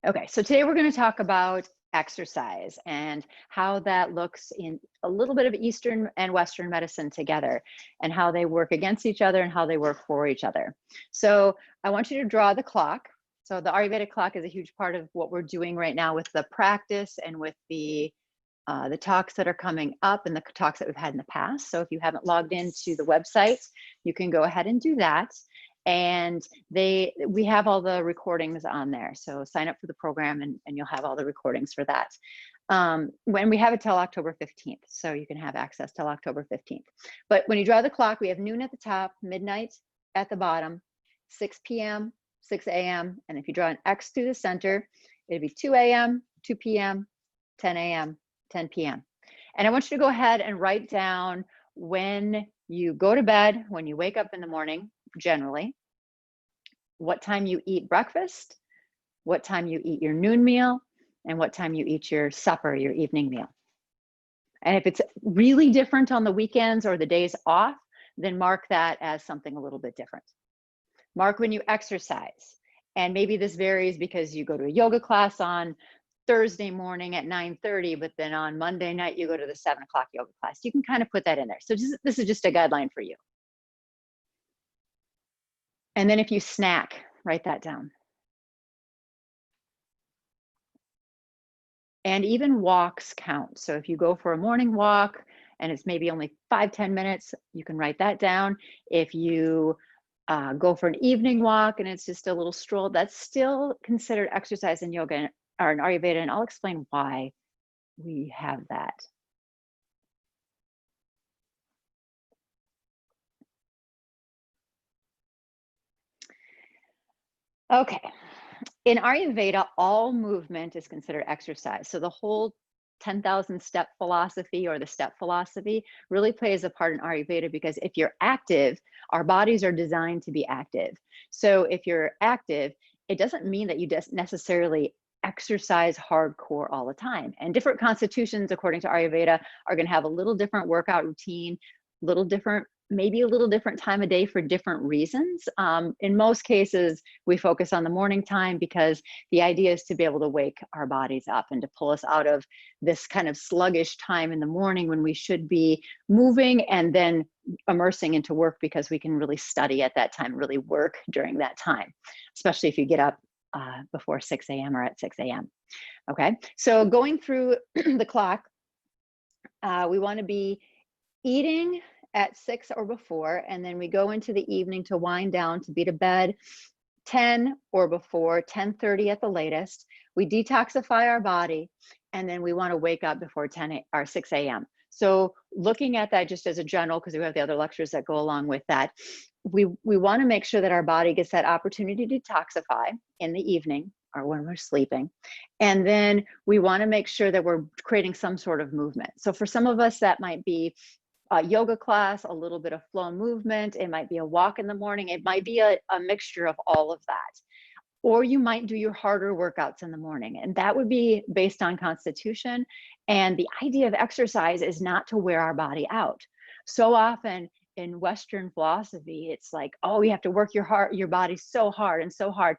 Okay, so today we're going to talk about exercise and how that looks in a little bit of Eastern and Western medicine together, and how they work against each other and how they work for each other. So I want you to draw the clock. So the Ayurvedic clock is a huge part of what we're doing right now with the practice and with the talks that are coming up and the talks that we've had in the past. So if you haven't logged into the website, you can go ahead and do that. And we have all the recordings on there. So sign up for the program and you'll have all the recordings for that. When we have it till October 15th, so you can have access till October 15th. But when you draw the clock, we have noon at the top, midnight at the bottom, 6 p.m., 6 a.m. And if you draw an X through the center, it'd be 2 a.m., 2 p.m., 10 a.m., 10 p.m. And I want you to go ahead and write down when you go to bed, when you wake up in the morning, generally, what time you eat breakfast, what time you eat your noon meal, and what time you eat your supper, your evening meal. And if it's really different on the weekends or the days off, then mark that as something a little bit different. Mark when you exercise. And maybe this varies because you go to a yoga class on Thursday morning at 9:30, but then on Monday night, you go to the 7 o'clock yoga class. You can kind of put that in there. So this is just a guideline for you. And then if you snack, write that down. And even walks count. So if you go for a morning walk and it's maybe only 5-10 minutes, you can write that down. If you go for an evening walk and it's just a little stroll, that's still considered exercise in yoga or in Ayurveda, and I'll explain why we have that. Okay, in Ayurveda, all movement is considered exercise. So the whole 10,000 step philosophy or the step philosophy really plays a part in Ayurveda, because if you're active, our bodies are designed to be active. So if you're active, it doesn't mean that you just necessarily exercise hardcore all the time. And different constitutions, according to Ayurveda, are going to have a little different workout routine, little different, maybe a little different time of day for different reasons. In most cases, we focus on the morning time because the idea is to be able to wake our bodies up and to pull us out of this kind of sluggish time in the morning when we should be moving and then immersing into work, because we can really study at that time, really work during that time, especially if you get up before 6 a.m. or at 6 a.m. Okay, so going through the clock, we want to be eating at 6 or before, and then we go into the evening to wind down, to be to bed 10 or before, 10:30 at the latest. We detoxify our body, and then we want to wake up before 6 a.m. So looking at that just as a general, because we have the other lectures that go along with that, we want to make sure that our body gets that opportunity to detoxify in the evening or when we're sleeping. And then we want to make sure that we're creating some sort of movement. So for some of us, that might be a yoga class, a little bit of flow movement. It might be a walk in the morning. It might be a mixture of all of that. Or you might do your harder workouts in the morning. And that would be based on constitution. And the idea of exercise is not to wear our body out. So often in Western philosophy, it's like, oh, you have to work your body so hard and so hard.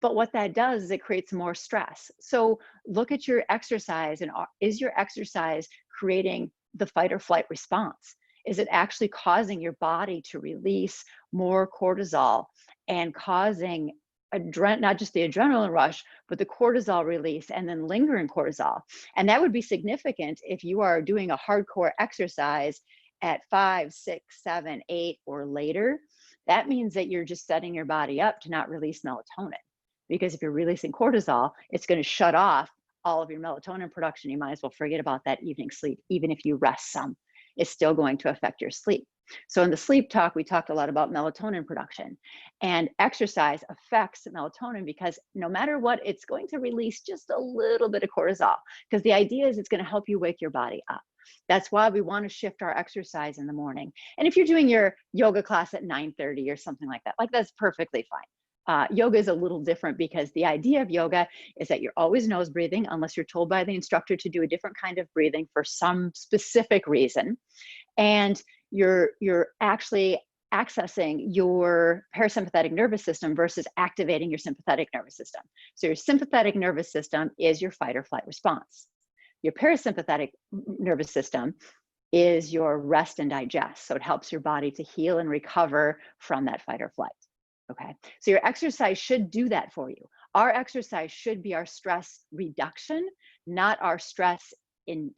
But what that does is it creates more stress. So look at your exercise, and is your exercise creating the fight or flight response? Is it actually causing your body to release more cortisol and causing not just the adrenaline rush, but the cortisol release and then lingering cortisol? And that would be significant if you are doing a hardcore exercise at 5, 6, 7, 8 or later. That means that you're just setting your body up to not release melatonin, because if you're releasing cortisol, it's going to shut off all of your melatonin production. You might as well forget about that evening sleep. Even if you rest some, it's still going to affect your sleep. So in the sleep talk, we talked a lot about melatonin production, and exercise affects melatonin because no matter what, it's going to release just a little bit of cortisol, because the idea is it's going to help you wake your body up. That's why we want to shift our exercise in the morning. And if you're doing your yoga class at 9:30 or something like that, that's perfectly fine. Yoga is a little different because the idea of yoga is that you're always nose breathing unless you're told by the instructor to do a different kind of breathing for some specific reason. And you're actually accessing your parasympathetic nervous system versus activating your sympathetic nervous system. So your sympathetic nervous system is your fight or flight response. Your parasympathetic nervous system is your rest and digest. So it helps your body to heal and recover from that fight or flight. Okay. So your exercise should do that for you. Our exercise should be our stress reduction, not our stress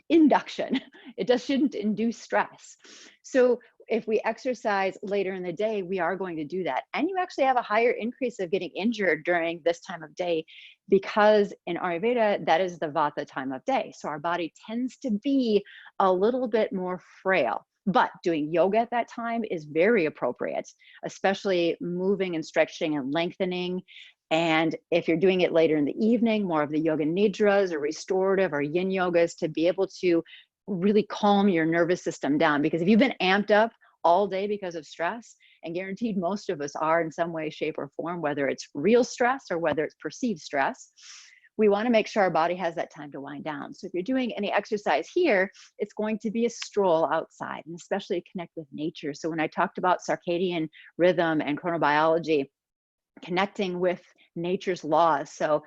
induction. It just shouldn't induce stress. So if we exercise later in the day, we are going to do that. And you actually have a higher increase of getting injured during this time of day, because in Ayurveda, that is the Vata time of day. So our body tends to be a little bit more frail. But doing yoga at that time is very appropriate, especially moving and stretching and lengthening. And if you're doing it later in the evening, more of the yoga nidras or restorative or yin yogas to be able to really calm your nervous system down. Because if you've been amped up all day because of stress, and guaranteed most of us are in some way, shape, or form, whether it's real stress or whether it's perceived stress, we want to make sure our body has that time to wind down. So if you're doing any exercise here, it's going to be a stroll outside, and especially connect with nature. So when I talked about circadian rhythm and chronobiology, connecting with nature's laws. So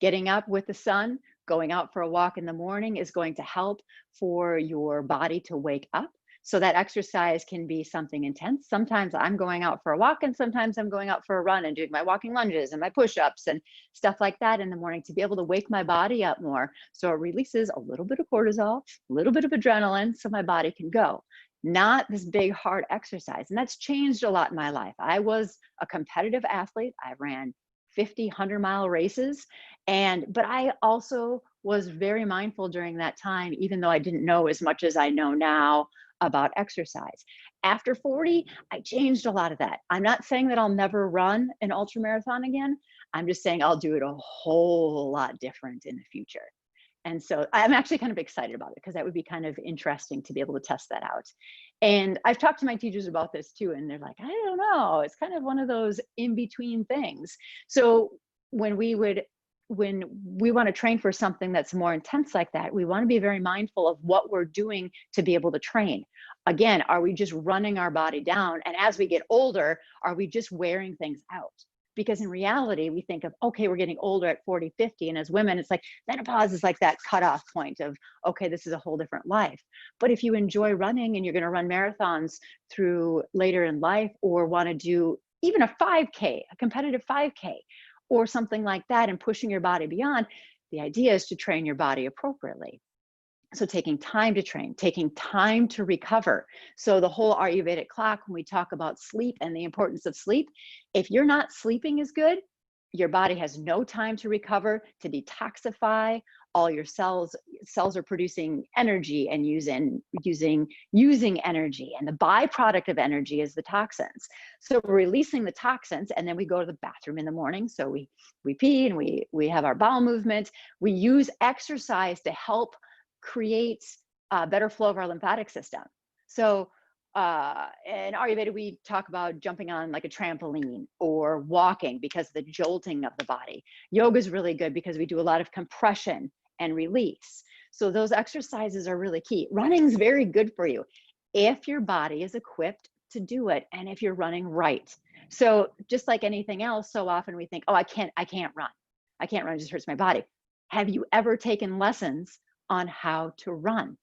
getting up with the sun, going out for a walk in the morning is going to help for your body to wake up. So that exercise can be something intense. Sometimes I'm going out for a walk, and sometimes I'm going out for a run and doing my walking lunges and my push-ups and stuff like that in the morning to be able to wake my body up more. So it releases a little bit of cortisol, a little bit of adrenaline, so my body can go. Not this big hard exercise. And that's changed a lot in my life. I was a competitive athlete. I ran 50, 100-mile races. But I also was very mindful during that time, even though I didn't know as much as I know now about exercise. After 40, I changed a lot of that. I'm not saying that I'll never run an ultra marathon again. I'm just saying I'll do it a whole lot different in the future. And so I'm actually kind of excited about it, because that would be kind of interesting to be able to test that out. And I've talked to my teachers about this too, and they're like, I don't know, it's kind of one of those in between things. So when we want to train for something that's more intense like that, we want to be very mindful of what we're doing to be able to train. Again, are we just running our body down? And as we get older, are we just wearing things out? Because in reality, we think of, okay, we're getting older at 40, 50. And as women, it's like menopause is like that cutoff point of, okay, this is a whole different life. But if you enjoy running and you're going to run marathons through later in life, or want to do even a 5K, a competitive 5K, or something like that, and pushing your body beyond, the idea is to train your body appropriately. So taking time to train, taking time to recover. So the whole Ayurvedic clock, when we talk about sleep and the importance of sleep, if you're not sleeping as good, your body has no time to recover, to detoxify. All your cells are producing energy and using energy, and the byproduct of energy is the toxins. So we're releasing the toxins, and then we go to the bathroom in the morning. So we pee, and we have our bowel movement. We use exercise to help create a better flow of our lymphatic system. So in Ayurveda, we talk about jumping on like a trampoline or walking because of the jolting of the body. Yoga is really good because we do a lot of compression and release. So those exercises are really key. Running is very good for you if your body is equipped to do it, and if you're running right. So just like anything else, so often we think, oh, I can't run. I can't run, it just hurts my body. Have you ever taken lessons on how to run?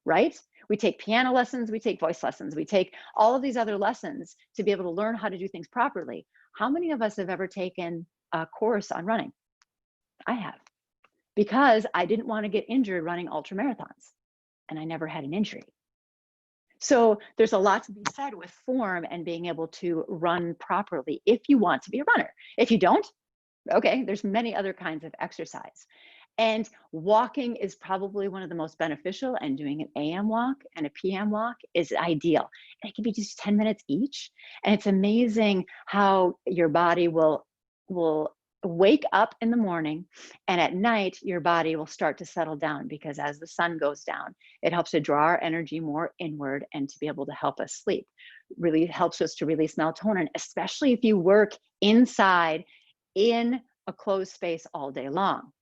Right? We take piano lessons, we take voice lessons, we take all of these other lessons to be able to learn how to do things properly. How many of us have ever taken a course on running? I have, because I didn't want to get injured running ultra marathons, and I never had an injury. So there's a lot to be said with form and being able to run properly if you want to be a runner. If you don't, okay, there's many other kinds of exercise. And walking is probably one of the most beneficial, and doing an AM walk and a PM walk is ideal. And it can be just 10 minutes each. And it's amazing how your body will wake up in the morning, and at night, your body will start to settle down, because as the sun goes down, it helps to draw our energy more inward and to be able to help us sleep. Really helps us to release melatonin, especially if you work inside in a closed space all day long.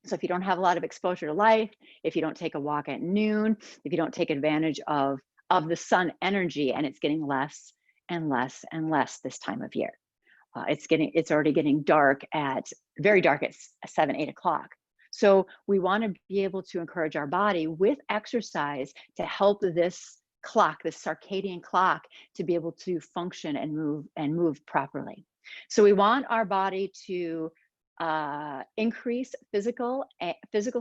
So if you don't have a lot of exposure to light, if you don't take a walk at noon, if you don't take advantage of of the sun energy, and it's getting less and less and less this time of year. It's already getting very dark at 7, 8 o'clock. So we want to be able to encourage our body with exercise to help this circadian clock, to be able to function and move properly. So we want our body to increase physical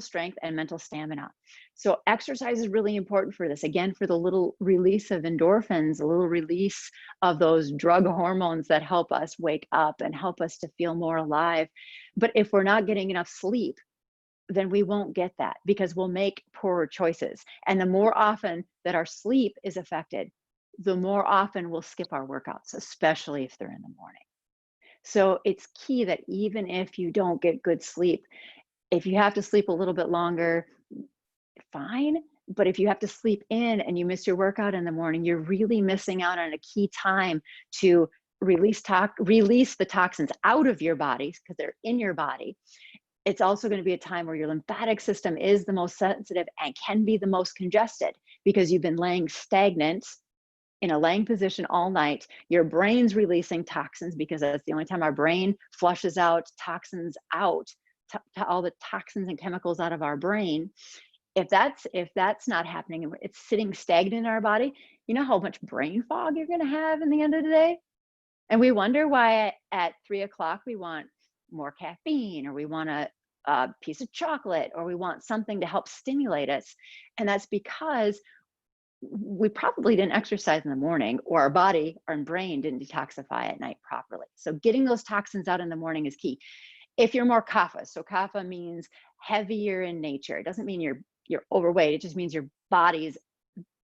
strength and mental stamina. So exercise is really important for this. Again, for the little release of endorphins, a little release of those drug hormones that help us wake up and help us to feel more alive. But if we're not getting enough sleep, then we won't get that, because we'll make poorer choices. And the more often that our sleep is affected, the more often we'll skip our workouts, especially if they're in the morning. So it's key that even if you don't get good sleep, if you have to sleep a little bit longer, fine. But if you have to sleep in and you miss your workout in the morning, you're really missing out on a key time to release the toxins out of your body, because they're in your body. It's also going to be a time where your lymphatic system is the most sensitive and can be the most congested, because you've been laying stagnant in a laying position all night. Your brain's releasing toxins, because that's the only time our brain flushes out toxins out, all the toxins and chemicals out of our brain. If that's not happening and it's sitting stagnant in our body, you know how much brain fog you're going to have in the end of the day? And we wonder why at 3 o'clock we want more caffeine, or we want a piece of chocolate, or we want something to help stimulate us. And that's because we probably didn't exercise in the morning, or our body and brain didn't detoxify at night properly. So getting those toxins out in the morning is key. If you're more kapha, so kapha means heavier in nature. It doesn't mean you're overweight. It just means your body's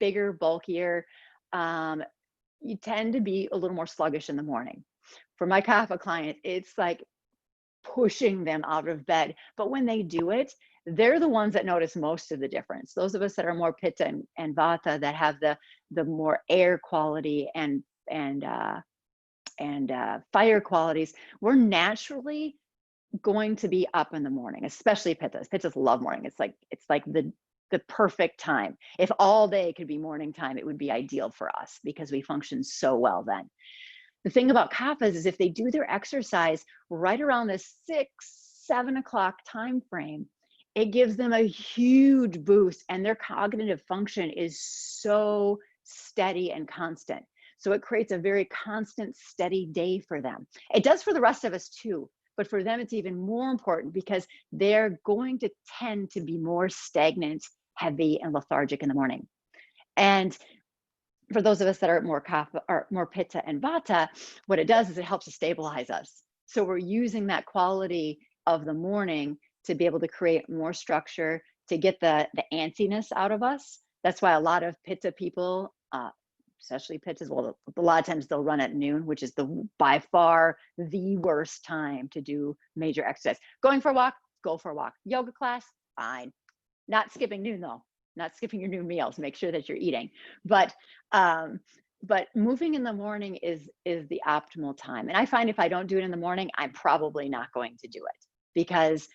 bigger, bulkier. You tend to be a little more sluggish in the morning. For my kapha clients, it's like pushing them out of bed. But when they do it, they're the ones that notice most of the difference. Those of us that are more pitta and vata, that have the more air quality and fire qualities, we're naturally going to be up in the morning, especially pittas. Pittas love morning. It's like the perfect time. If all day could be morning time, it would be ideal for us, because we function so well then. The thing about kaphas is if they do their exercise right around the 6, 7 o'clock time frame, it gives them a huge boost, and their cognitive function is so steady and constant. So it creates a very constant, steady day for them. It does for the rest of us too, but for them it's even more important, because they're going to tend to be more stagnant, heavy, and lethargic in the morning. And for those of us that are more kapha or more pitta and vata, what it does is it helps to stabilize us. So we're using that quality of the morning to be able to create more structure, to get the antsiness out of us. That's why a lot of pitta people, especially pittas, well, a lot of times they'll run at noon, which is by far the worst time to do major exercise. Going for a walk, go for a walk. Yoga class, fine. Not skipping noon though. Not skipping your noon meals. Make sure that you're eating. But moving in the morning is the optimal time. And I find if I don't do it in the morning, I'm probably not going to do it, because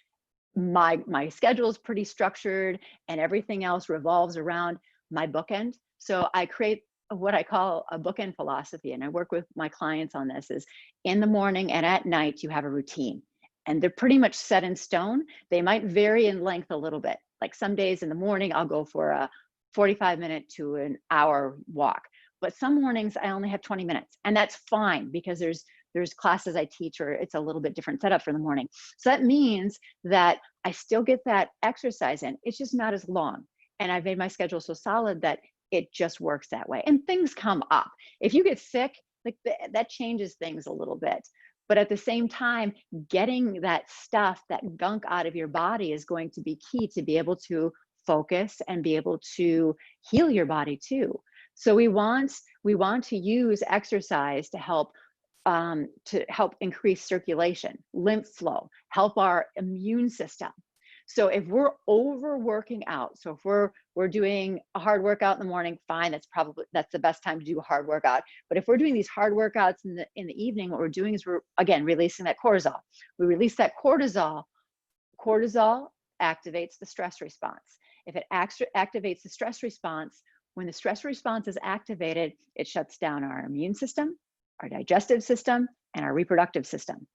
my schedule is pretty structured and everything else revolves around my bookend. So I create what I call a bookend philosophy. And I work with my clients on this: is in the morning and at night, you have a routine, and they're pretty much set in stone. They might vary in length a little bit. Like some days in the morning, I'll go for a 45-minute to an hour walk. But some mornings I only have 20 minutes, and that's fine, because there's classes I teach where it's a little bit different setup for the morning. So that means that I still get that exercise in. It's just not as long. And I've made my schedule so solid that it just works that way. And things come up. If you get sick, like that changes things a little bit. But at the same time, getting that stuff, that gunk out of your body is going to be key to be able to focus and be able to heal your body too. So we want to use exercise to help increase circulation, lymph flow, help our immune system. So if we're overworking out, so if we're doing a hard workout in the morning, fine, that's the best time to do a hard workout. But if we're doing these hard workouts in the evening, what we're doing is we're again releasing that cortisol. We release that cortisol. Cortisol activates the stress response. If it activates the stress response, When the stress response is activated, it shuts down our immune system, our digestive system, and our reproductive system.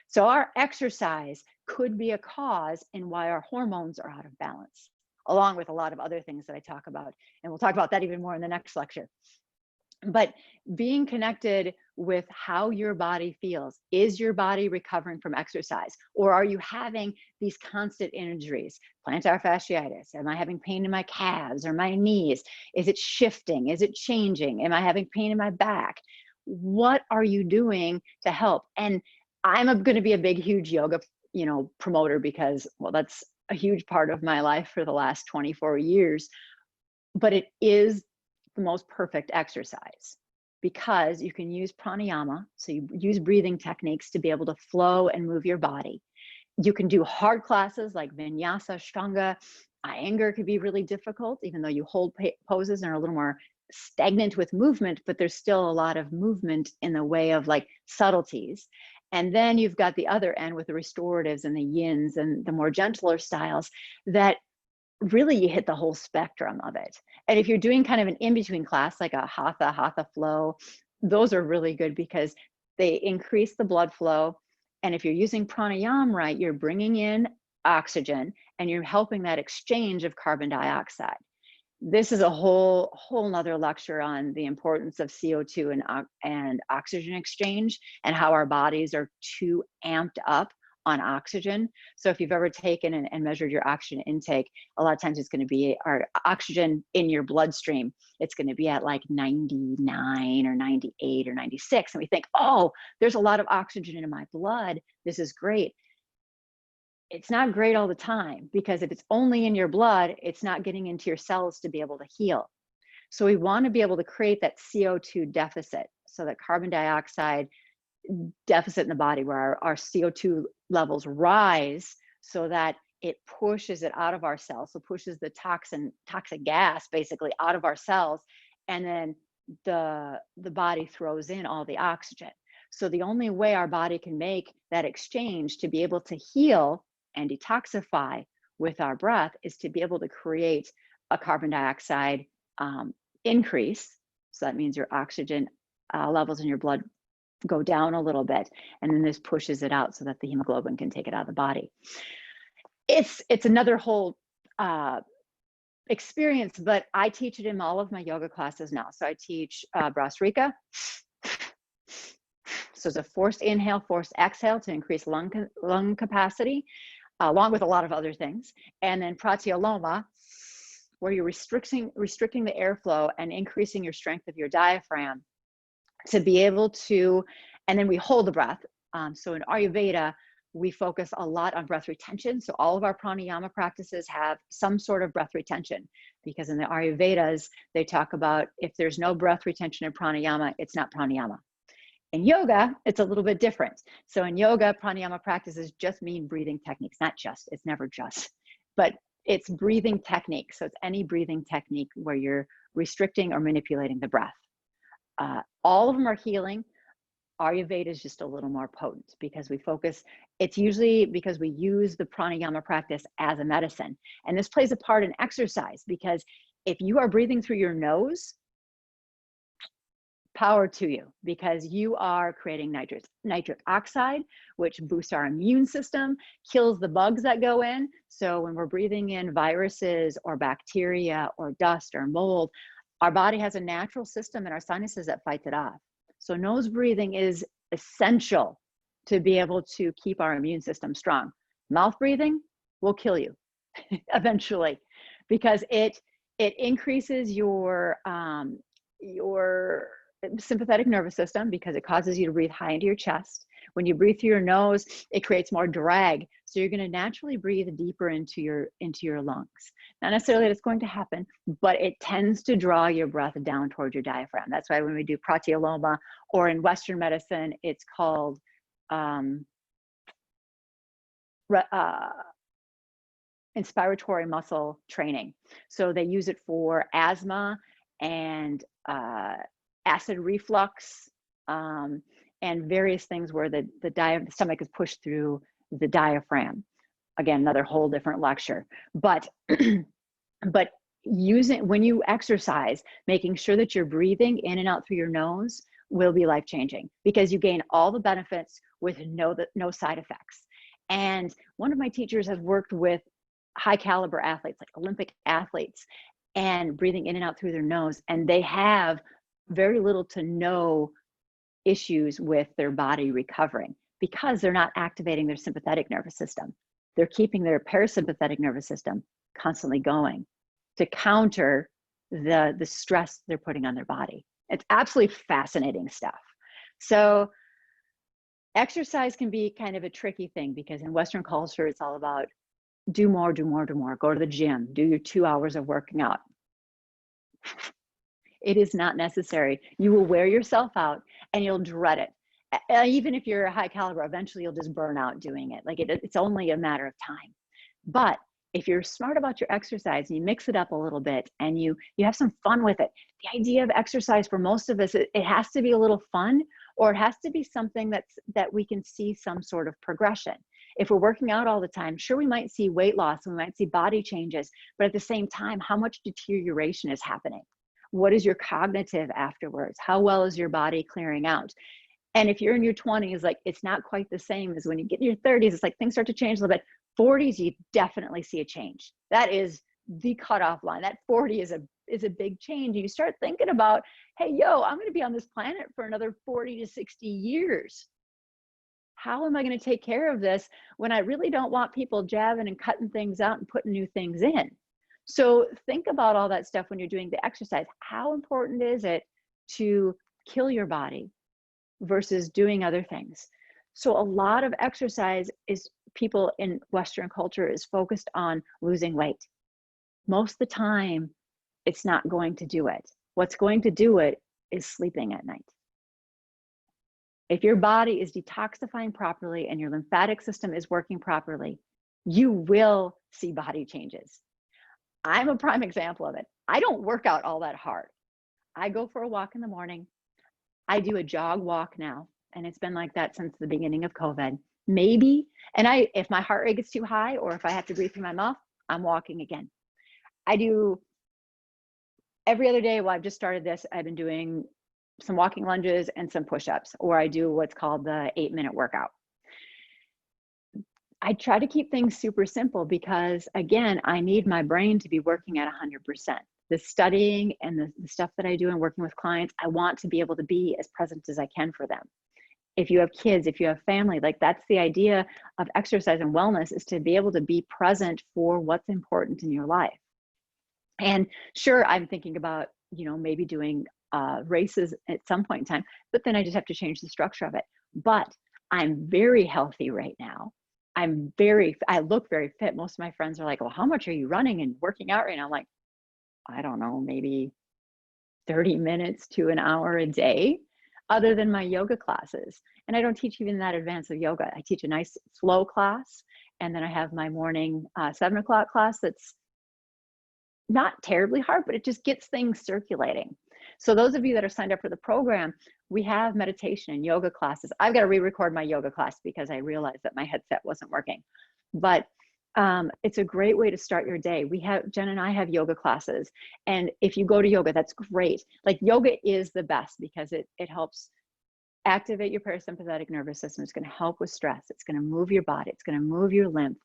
So our exercise could be a cause in why our hormones are out of balance, along with a lot of other things that I talk about. And we'll talk about that even more in the next lecture. But being connected with how your body feels. Is your body recovering from exercise? Or are you having these constant injuries? Plantar fasciitis. Am I having pain in my calves or my knees? Is it shifting? Is it changing? Am I having pain in my back? What are you doing to help? And I'm going to be a big, huge yoga, promoter, because, well, that's a huge part of my life for the last 24 years. But it is the most perfect exercise because you can use pranayama. So you use breathing techniques to be able to flow and move your body. You can do hard classes like vinyasa, ashtanga. Iyengar could be really difficult, even though you hold poses and are a little more stagnant with movement, but there's still a lot of movement in the way of like subtleties. And then you've got the other end with the restoratives and the yins and the more gentler styles that really you hit the whole spectrum of it. And if you're doing kind of an in-between class, like a hatha flow, those are really good because they increase the blood flow. And if you're using pranayama right, you're bringing in oxygen and you're helping that exchange of carbon dioxide. This is a whole nother lecture on the importance of CO2 and oxygen exchange and how our bodies are too amped up on oxygen. So if you've ever taken and measured your oxygen intake, a lot of times it's going to be our oxygen in your bloodstream. It's going to be at like 99 or 98 or 96. And we think, oh, there's a lot of oxygen in my blood. This is great. It's not great all the time because if it's only in your blood, it's not getting into your cells to be able to heal. So we want to be able to create that CO2 deficit, so that carbon dioxide deficit in the body where our CO2 levels rise so that it pushes it out of our cells. So pushes the toxic gas basically out of our cells. And then the body throws in all the oxygen. So the only way our body can make that exchange to be able to heal and detoxify with our breath is to be able to create a carbon dioxide increase. So that means your oxygen levels in your blood go down a little bit, and then this pushes it out so that the hemoglobin can take it out of the body. It's another whole experience, but I teach it in all of my yoga classes now. So I teach Brasrika. So it's a forced inhale, forced exhale to increase lung capacity, along with a lot of other things. And then Pratyaloma, where you're restricting the airflow and increasing your strength of your diaphragm to be able to, and then we hold the breath. So in Ayurveda, we focus a lot on breath retention. So all of our pranayama practices have some sort of breath retention, because in the Ayurvedas, they talk about if there's no breath retention in pranayama, it's not pranayama. In yoga, it's a little bit different. So in yoga, pranayama practices just mean breathing techniques, it's never just, but it's breathing technique. So it's any breathing technique where you're restricting or manipulating the breath. All of them are healing. Ayurveda is just a little more potent because we focus, it's usually because we use the pranayama practice as a medicine. And this plays a part in exercise, because if you are breathing through your nose, power to you, because you are creating nitric oxide, which boosts our immune system, kills the bugs that go in. So when we're breathing in viruses or bacteria or dust or mold, our body has a natural system in our sinuses that fights it off. So nose breathing is essential to be able to keep our immune system strong. Mouth breathing will kill you eventually, because it increases your sympathetic nervous system, because it causes you to breathe high into your chest. When you breathe through your nose, it creates more drag. So you're going to naturally breathe deeper into your lungs. Not necessarily that it's going to happen, but it tends to draw your breath down towards your diaphragm. That's why when we do pratyaloma, or in Western medicine, it's called inspiratory muscle training. So they use it for asthma and acid reflux, and various things where the stomach is pushed through the diaphragm. Again, another whole different lecture. But when you exercise, making sure that you're breathing in and out through your nose will be life-changing, because you gain all the benefits with no side effects. And one of my teachers has worked with high caliber athletes, like Olympic athletes, and breathing in and out through their nose, and they have very little to no issues with their body recovering, because they're not activating their sympathetic nervous system. They're keeping their parasympathetic nervous system constantly going to counter the stress they're putting on their body. It's absolutely fascinating stuff. So exercise can be kind of a tricky thing, because in Western culture, it's all about do more, do more, do more. Go to the gym, do your 2 hours of working out. It is not necessary. You will wear yourself out and you'll dread it. Even if you're a high caliber, eventually you'll just burn out doing it. Like it's only a matter of time. But if you're smart about your exercise and you mix it up a little bit and you have some fun with it, the idea of exercise for most of us, it has to be a little fun, or it has to be something that we can see some sort of progression. If we're working out all the time, sure, we might see weight loss, we might see body changes, but at the same time, how much deterioration is happening? What is your cognitive afterwards? How well is your body clearing out? And if you're in your 20s, like it's not quite the same as when you get in your 30s. It's like things start to change a little bit. 40s, you definitely see a change. That is the cutoff line. That 40 is a big change. You start thinking about, hey, I'm going to be on this planet for another 40 to 60 years. How am I going to take care of this when I really don't want people jabbing and cutting things out and putting new things in? So think about all that stuff when you're doing the exercise. How important is it to kill your body versus doing other things? So a lot of exercise is, people in Western culture is focused on losing weight. Most of the time, it's not going to do it. What's going to do it is sleeping at night. If your body is detoxifying properly and your lymphatic system is working properly, you will see body changes. I'm a prime example of it. I don't work out all that hard. I go for a walk in the morning. I do a jog walk now, and it's been like that since the beginning of COVID. Maybe, and if my heart rate gets too high or if I have to breathe through my mouth, I'm walking again. I do every other day. Well, I've just started this. I've been doing some walking lunges and some push-ups, or I do what's called the 8-minute workout. I try to keep things super simple because, again, I need my brain to be working at 100%. The studying and the stuff that I do and working with clients, I want to be able to be as present as I can for them. If you have kids, if you have family, like that's the idea of exercise and wellness, is to be able to be present for what's important in your life. And sure, I'm thinking about, maybe doing races at some point in time, but then I just have to change the structure of it. But I'm very healthy right now. I look very fit. Most of my friends are like, well, how much are you running and working out right now? I'm like, I don't know, maybe 30 minutes to an hour a day, other than my yoga classes. And I don't teach even that advanced of yoga. I teach a nice flow class. And then I have my morning 7 o'clock class that's not terribly hard, but it just gets things circulating. So those of you that are signed up for the program, we have meditation and yoga classes. I've got to re-record my yoga class because I realized that my headset wasn't working. But it's a great way to start your day. Jen and I have yoga classes. And if you go to yoga, that's great. Like yoga is the best because it helps activate your parasympathetic nervous system. It's going to help with stress. It's going to move your body. It's going to move your lymph.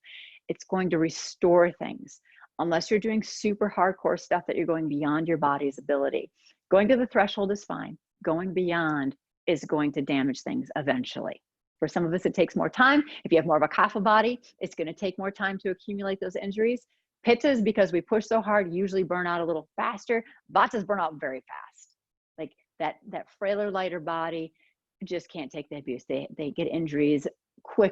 It's going to restore things. Unless you're doing super hardcore stuff that you're going beyond your body's ability. Going to the threshold is fine. Going beyond is going to damage things eventually. For some of us, it takes more time. If you have more of a kapha body, it's going to take more time to accumulate those injuries. Pittas, because we push so hard, usually burn out a little faster. Vatas burn out very fast. Like that frailer, lighter body just can't take the abuse. They get injuries